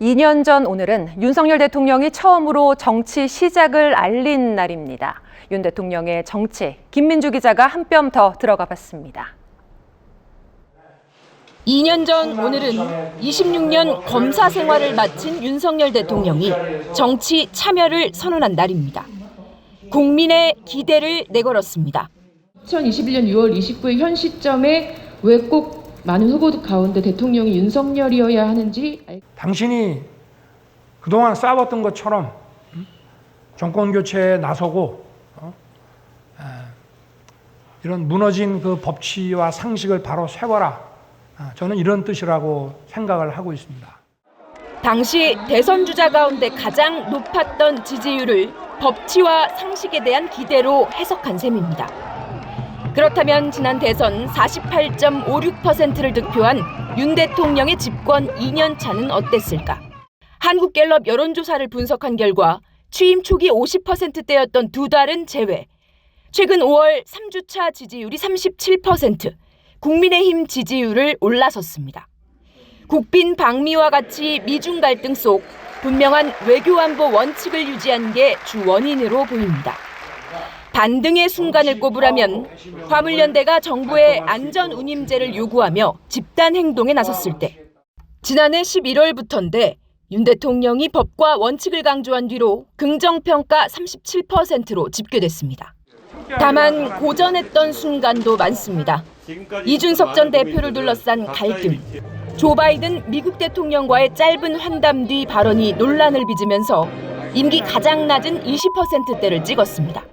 2년 전 오늘은 윤석열 대통령이 처음으로 정치 시작을 알린 날입니다. 윤 대통령의 정치, 김민주 기자가 한 뼘 더 들어가 봤습니다. 2년 전 오늘은 26년 검사 생활을 마친 윤석열 대통령이 정치 참여를 선언한 날입니다. 국민의 기대를 내걸었습니다. 2021년 6월 29일 현 시점에 왜 꼭 많은 후보들 가운데 대통령이 윤석열이어야 하는지. 당신이 그동안 싸웠던 것처럼 정권 교체에 나서고 이런 무너진 그 법치와 상식을 바로 세워라. 저는 이런 뜻이라고 생각을 하고 있습니다. 당시 대선 주자 가운데 가장 높았던 지지율을 법치와 상식에 대한 기대로 해석한 셈입니다. 그렇다면 지난 대선 48.56%를 득표한 윤 대통령의 집권 2년 차는 어땠을까? 한국갤럽 여론조사를 분석한 결과 취임 초기 50%대였던 두 달은 제외. 최근 5월 3주차 지지율이 37%, 국민의힘 지지율을 올라섰습니다. 국빈 방미와 같이 미중 갈등 속 분명한 외교안보 원칙을 유지한 게 주 원인으로 보입니다. 반등의 순간을 꼽으라면 화물연대가 정부의 안전운임제를 요구하며 집단 행동에 나섰을 때, 지난해 11월부터인데 윤 대통령이 법과 원칙을 강조한 뒤로 긍정평가 37%로 집계됐습니다. 다만 고전했던 순간도 많습니다. 이준석 전 대표를 둘러싼 갈등, 조 바이든 미국 대통령과의 짧은 환담 뒤 발언이 논란을 빚으면서 임기 가장 낮은 20%대를 찍었습니다.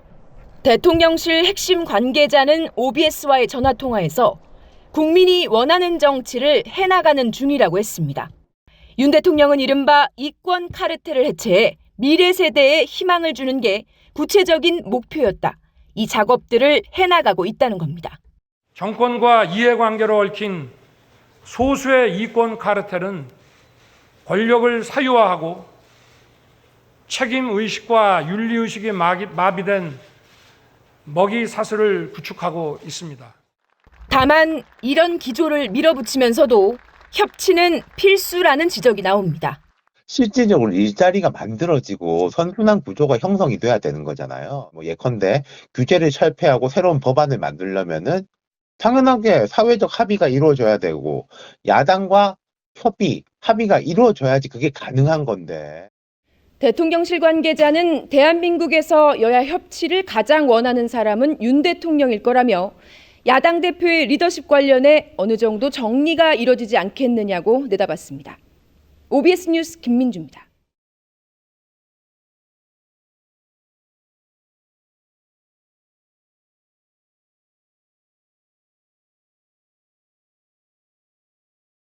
대통령실 핵심 관계자는 OBS와의 전화통화에서 국민이 원하는 정치를 해나가는 중이라고 했습니다. 윤 대통령은 이른바 이권 카르텔을 해체해 미래 세대에 희망을 주는 게 구체적인 목표였다. 이 작업들을 해나가고 있다는 겁니다. 정권과 이해관계로 얽힌 소수의 이권 카르텔은 권력을 사유화하고 책임의식과 윤리의식이 마비된 먹이 사슬을 구축하고 있습니다. 다만 이런 기조를 밀어붙이면서도 협치는 필수라는 지적이 나옵니다. 실질적으로 일자리가 만들어지고 선순환 구조가 형성이 돼야 되는 거잖아요. 예컨대 규제를 철폐하고 새로운 법안을 만들려면은 당연하게 사회적 합의가 이루어져야 되고 야당과 합의가 이루어져야지 그게 가능한 건데. 대통령실 관계자는 대한민국에서 여야 협치를 가장 원하는 사람은 윤 대통령일 거라며 야당 대표의 리더십 관련해 어느 정도 정리가 이뤄지지 않겠느냐고 내다봤습니다. OBS 뉴스 김민주입니다.